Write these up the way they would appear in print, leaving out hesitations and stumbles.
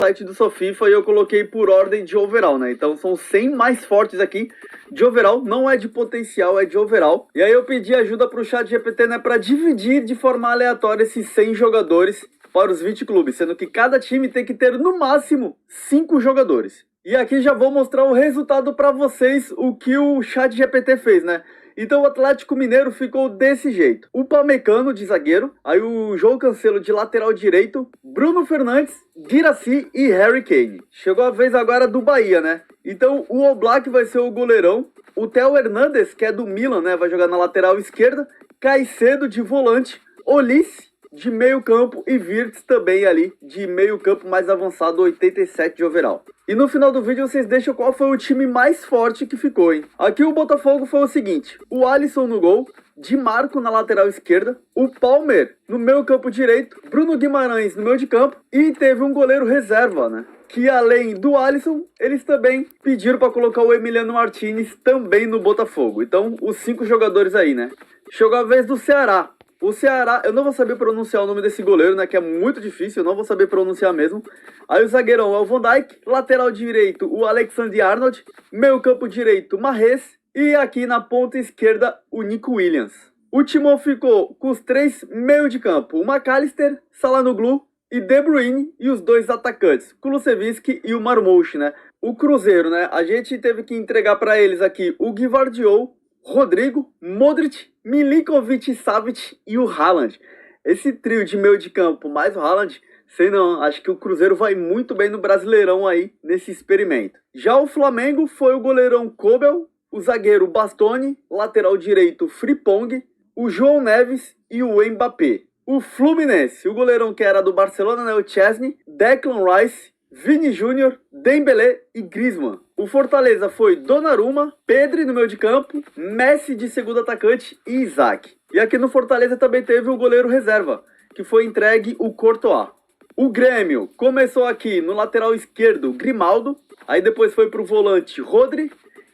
site do SoFIFA e eu coloquei por ordem de overall, né? Então são 100 mais fortes aqui de overall, não é de potencial, é de overall. E aí eu pedi ajuda pro ChatGPT, né, para dividir de forma aleatória esses 100 jogadores para os 20 clubes, sendo que cada time tem que ter no máximo 5 jogadores. E aqui já vou mostrar o resultado para vocês, o que o ChatGPT fez, né? Então o Atlético Mineiro ficou desse jeito. O Pamecano de zagueiro, aí o João Cancelo de lateral direito, Bruno Fernandes, Guirassy e Harry Kane. Chegou a vez agora do Bahia, né? Então o Oblak vai ser o goleirão, o Theo Hernandes, que é do Milan, né, vai jogar na lateral esquerda, Caicedo de volante, Olise de meio campo e Wirtz também ali de meio campo mais avançado, 87 de overall. E no final do vídeo vocês deixam qual foi o time mais forte que ficou, hein? Aqui o Botafogo foi o seguinte: o Alisson no gol, Di Marco na lateral esquerda, o Palmer no meio campo direito, Bruno Guimarães no meio de campo e teve um goleiro reserva, né? Que além do Alisson, eles também pediram para colocar o Emiliano Martinez também no Botafogo. Então, os 5 jogadores aí, né? Chegou a vez do Ceará. O Ceará, eu não vou saber pronunciar o nome desse goleiro, né, que é muito difícil, eu não vou saber pronunciar mesmo. Aí o zagueirão é o Van Dijk, lateral direito o Alexander-Arnold, meio campo direito Mahrez e aqui na ponta esquerda o Nico Williams. O Timão ficou com os 3 meio de campo, o McAllister, Çalhanoğlu e De Bruyne e os 2 atacantes, Kulusevski e o Marmoush, né. O Cruzeiro, né, a gente teve que entregar para eles aqui o Gvardiol, Rodrigo, Modric, Milinkovic-Savic e o Haaland. Esse trio de meio de campo mais o Haaland, sei não, acho que o Cruzeiro vai muito bem no Brasileirão aí, nesse experimento. Já o Flamengo foi o goleirão Kobel, o zagueiro Bastoni, lateral direito Frimpong, o João Neves e o Mbappé. O Fluminense, o goleirão que era do Barcelona, né, o Chesney, Declan Rice, Vini Júnior, Dembélé e Griezmann. O Fortaleza foi Donnarumma, Pedri no meio de campo, Messi de segundo atacante e Isaac. E aqui no Fortaleza também teve o goleiro reserva, que foi entregue o Courtois. O Grêmio começou aqui no lateral esquerdo, Grimaldo, aí depois foi para o volante Rodri,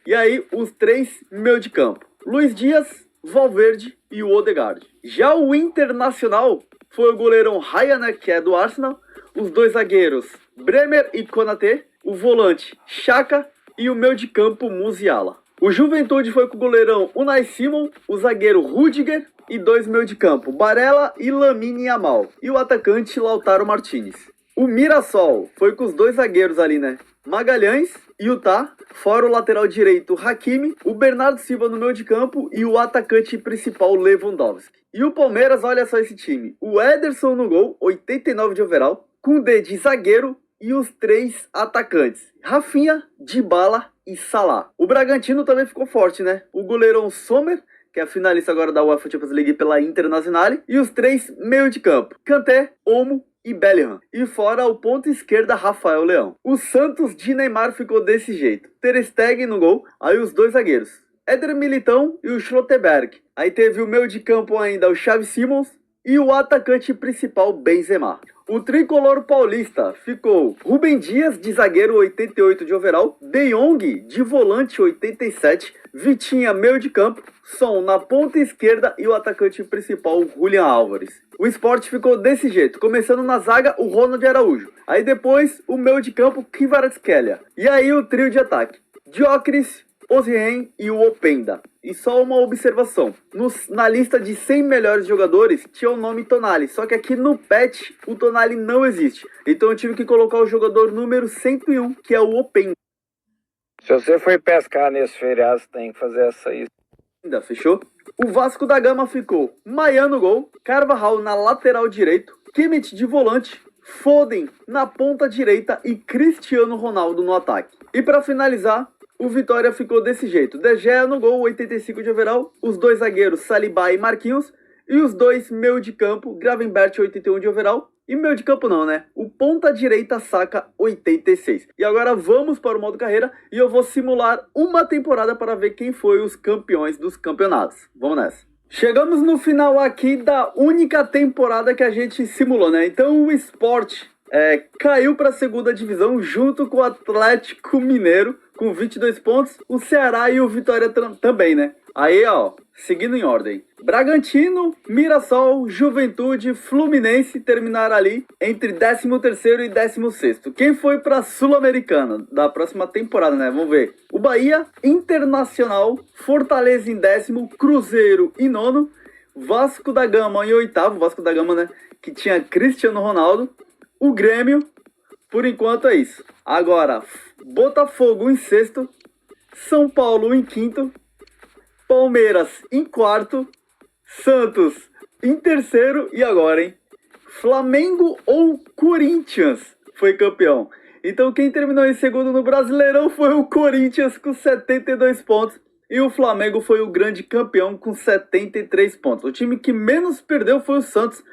e aí os 3 meio de campo, Luiz Dias, Valverde e o Odegaard. Já o Internacional foi o goleirão Raya, né, que é do Arsenal, os 2 zagueiros Bremer e Konaté, o volante Xhaka e o meio de campo Musiala. O Juventude foi com o goleirão Unai Simon, o zagueiro Rudiger e 2 meio de campo Barella e Lamine Yamal e o atacante Lautaro Martinez. O Mirassol foi com os 2 zagueiros ali, né, Magalhães e o Tá, fora o lateral direito Hakimi, o Bernardo Silva no meio de campo e o atacante principal Lewandowski. E o Palmeiras, olha só esse time, o Ederson no gol, 89 de overall, Koundé de zagueiro e os 3 atacantes, Rafinha, Dybala e Salah. O Bragantino também ficou forte, né? O goleirão Sommer, que é a finalista agora da UEFA Champions League pela Internazionale, e os 3 meio de campo, Kanté, Olmo e Bellingham. E fora o ponto esquerda, Rafael Leão. O Santos de Neymar ficou desse jeito, Ter Stegen no gol, aí os 2 zagueiros, Éder Militão e o Schlotterberg. Aí teve o meio de campo ainda o Xavi Simons e o atacante principal Benzema. O tricolor paulista ficou Rubem Dias de zagueiro, 88 de overall, De Jong de volante, 87, Vitinha meio de campo, Son na ponta esquerda e o atacante principal Julian Álvares. O Sport ficou desse jeito, começando na zaga o Ronald Araújo, aí depois o meio de campo Kvaratskhelia, e aí o trio de ataque Gyökeres, Osimhen e o Openda. E só uma observação, na lista de 100 melhores jogadores tinha o nome Tonali, só que aqui no patch o Tonali não existe, então eu tive que colocar o jogador número 101, que é o Openda. Se você for pescar nesse feriado, você tem que fazer essa aí. Fechou? O Vasco da Gama ficou Maia no gol, Carvajal na lateral direito, Kimmich de volante, Foden na ponta direita e Cristiano Ronaldo no ataque. E para finalizar, o Vitória ficou desse jeito, De Gea no gol, 85 de overall, os 2 zagueiros Saliba e Marquinhos, e os 2 meio de campo, Gravenberch, 81 de overall, e meio de campo não, né? O ponta direita Saka, 86. E agora vamos para o modo carreira e eu vou simular uma temporada para ver quem foi os campeões dos campeonatos. Vamos nessa. Chegamos no final aqui da única temporada que a gente simulou, né? Então o Sport caiu para a segunda divisão junto com o Atlético Mineiro. com 22 pontos. O Ceará e o Vitória também, né? Aí, ó, seguindo em ordem. Bragantino, Mirassol, Juventude, Fluminense terminaram ali entre 13º e 16º. Quem foi pra Sul-Americana da próxima temporada, né? Vamos ver. O Bahia, Internacional, Fortaleza em 10º, Cruzeiro em 9º, Vasco da Gama em 8º, Vasco da Gama, né? Que tinha Cristiano Ronaldo. O Grêmio, por enquanto é isso. Agora, Botafogo em 6º, São Paulo em 5º, Palmeiras em 4º, Santos em 3º e agora, hein? Flamengo ou Corinthians foi campeão. Então quem terminou em segundo no Brasileirão foi o Corinthians com 72 pontos. E o Flamengo foi o grande campeão com 73 pontos. O time que menos perdeu foi o Santos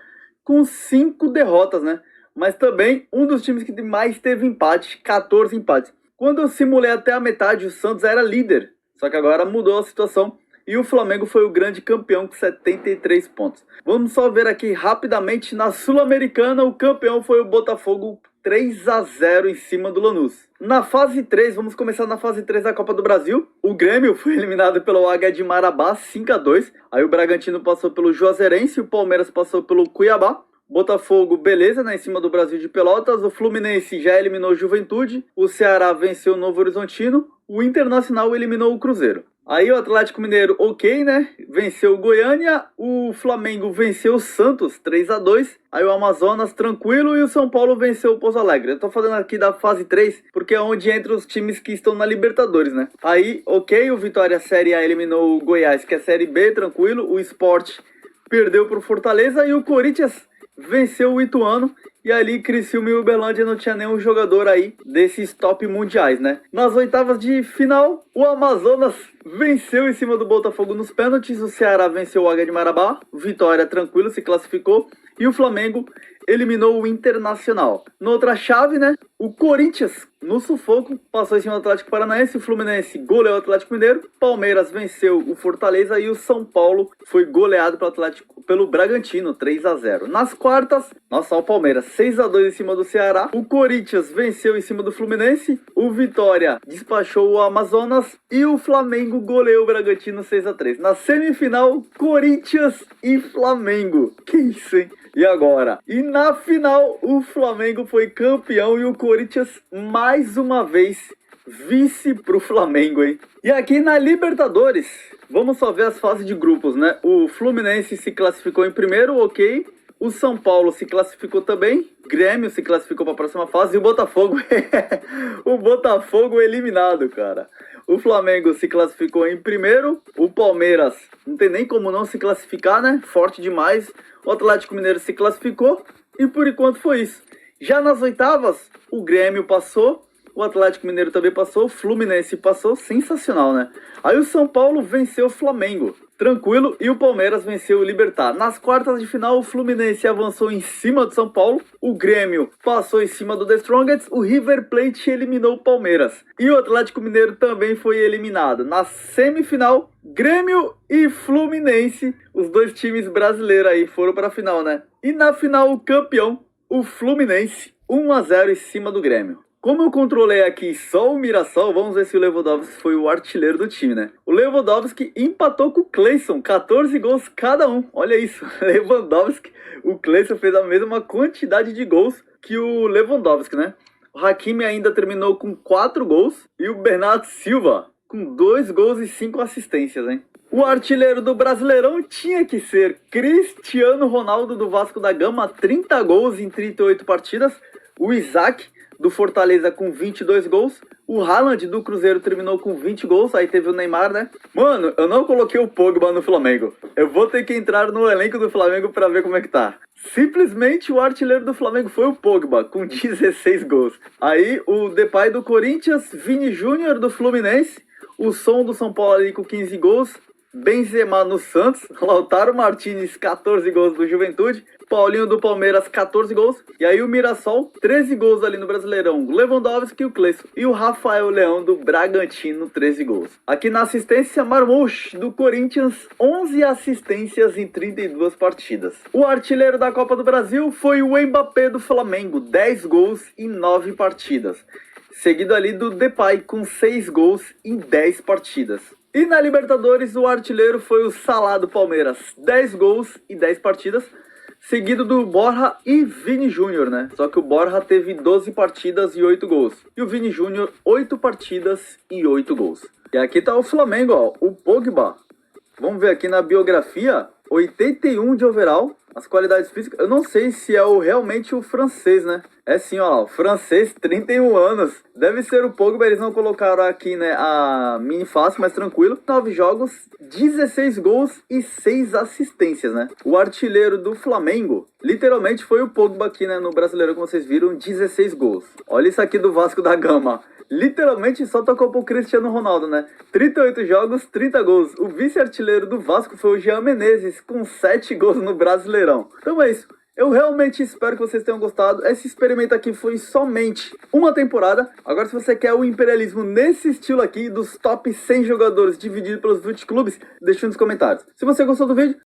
com 5 derrotas, né? Mas também um dos times que mais teve empate, 14 empates. Quando eu simulei até a metade, o Santos era líder. Só que agora mudou a situação e o Flamengo foi o grande campeão com 73 pontos. Vamos só ver aqui rapidamente na Sul-Americana, o campeão foi o Botafogo 3-0 em cima do Lanús. Na fase 3, vamos começar na fase 3 da Copa do Brasil. O Grêmio foi eliminado pelo Águia de Marabá 5-2. Aí o Bragantino passou pelo Juazeirense, o Palmeiras passou pelo Cuiabá. Botafogo, beleza, né, em cima do Brasil de Pelotas. O Fluminense já eliminou o Juventude. O Ceará venceu o Novo Horizontino. O Internacional eliminou o Cruzeiro. Aí o Atlético Mineiro, ok, né? Venceu o Goiânia. O Flamengo venceu o Santos, 3-2. Aí o Amazonas, tranquilo. E o São Paulo venceu o Pouso Alegre. Eu tô falando aqui da fase 3, porque é onde entra os times que estão na Libertadores, né? Aí, ok, o Vitória Série A eliminou o Goiás, que é Série B, tranquilo. O Sport perdeu pro Fortaleza. E o Corinthians venceu o Ituano. E ali, Criciúma e Uberlândia não tinha nenhum jogador aí desses top mundiais, né? Nas oitavas de final, o Amazonas venceu em cima do Botafogo nos pênaltis. O Ceará venceu o Águia de Marabá. Vitória, tranquilo, se classificou. E o Flamengo eliminou o Internacional. Na outra chave, né? O Corinthians, no sufoco, passou em cima do Atlético Paranaense. O Fluminense goleou o Atlético Mineiro. Palmeiras venceu o Fortaleza. E o São Paulo foi goleado pelo Bragantino, 3-0. Nas quartas, nossa, o Palmeiras 6-2 em cima do Ceará. O Corinthians venceu em cima do Fluminense. O Vitória despachou o Amazonas. E o Flamengo goleou o Bragantino 6-3. Na semifinal, Corinthians e Flamengo. Que isso, hein? E agora? E na final, o Flamengo foi campeão e o Corinthians, mais uma vez, vice pro Flamengo, hein? E aqui na Libertadores, vamos só ver as fases de grupos, né? O Fluminense se classificou em primeiro, ok. O São Paulo se classificou também. Grêmio se classificou para a próxima fase. E o Botafogo, o Botafogo eliminado, cara. O Flamengo se classificou em primeiro. O Palmeiras, não tem nem como não se classificar, né? Forte demais. O Atlético Mineiro se classificou. E por enquanto foi isso. Já nas oitavas, o Grêmio passou. O Atlético Mineiro também passou. O Fluminense passou. Sensacional, né? Aí o São Paulo venceu o Flamengo. Tranquilo, e o Palmeiras venceu o Libertad. Nas quartas de final, o Fluminense avançou em cima do São Paulo, o Grêmio passou em cima do The Strongest, o River Plate eliminou o Palmeiras. E o Atlético Mineiro também foi eliminado. Na semifinal, Grêmio e Fluminense, os dois times brasileiros aí foram para a final, né? E na final, o campeão, o Fluminense, 1-0 em cima do Grêmio. Como eu controlei aqui só o Mirassol, vamos ver se o Lewandowski foi o artilheiro do time, né? O Lewandowski empatou com o Cleison, 14 gols cada um. Olha isso, Lewandowski, o Cleison fez a mesma quantidade de gols que o Lewandowski, né? O Hakimi ainda terminou com 4 gols e o Bernardo Silva com 2 gols e 5 assistências, hein? O artilheiro do Brasileirão tinha que ser Cristiano Ronaldo do Vasco da Gama, 30 gols em 38 partidas. O Isaac do Fortaleza com 22 gols. O Haaland do Cruzeiro terminou com 20 gols. Aí teve o Neymar, né? Mano, eu não coloquei o Pogba no Flamengo. Eu vou ter que entrar no elenco do Flamengo pra ver como é que tá. Simplesmente o artilheiro do Flamengo foi o Pogba, com 16 gols. Aí o Depay do Corinthians, Vini Júnior do Fluminense, o Son do São Paulo ali com 15 gols, Benzema no Santos, Lautaro Martinez, 14 gols do Juventude, Paulinho do Palmeiras, 14 gols, e aí o Mirassol, 13 gols ali no Brasileirão, Lewandowski e o Cleison, e o Rafael Leão do Bragantino, 13 gols. Aqui na assistência, Marmoush do Corinthians, 11 assistências em 32 partidas. O artilheiro da Copa do Brasil foi o Mbappé do Flamengo, 10 gols em 9 partidas. seguido ali do Depay com 6 gols em 10 partidas. E na Libertadores o artilheiro foi o Salah do Palmeiras, 10 gols e 10 partidas, seguido do Borja e Vini Júnior, né? Só que o Borja teve 12 partidas e 8 gols. E o Vini Júnior, 8 partidas e 8 gols. E aqui tá o Flamengo, ó, o Pogba. Vamos ver aqui na biografia, 81 de overall, as qualidades físicas. Eu não sei se é realmente o francês, né? É sim, ó, o francês, 31 anos. Deve ser o Pogba, eles não colocaram aqui, né, a mini fácil, mas tranquilo. 9 jogos, 16 gols e 6 assistências, né? O artilheiro do Flamengo, literalmente foi o Pogba aqui, né, no Brasileiro, como vocês viram, 16 gols. Olha isso aqui do Vasco da Gama. Literalmente só tocou pro Cristiano Ronaldo, né? 38 jogos, 30 gols. O vice-artilheiro do Vasco foi o Jean Menezes, com 7 gols no Brasileirão. Então é isso. Eu realmente espero que vocês tenham gostado. Esse experimento aqui foi somente uma temporada. Agora, se você quer o imperialismo nesse estilo aqui, dos top 100 jogadores dividido pelos 20 clubes, deixa nos comentários. Se você gostou do vídeo,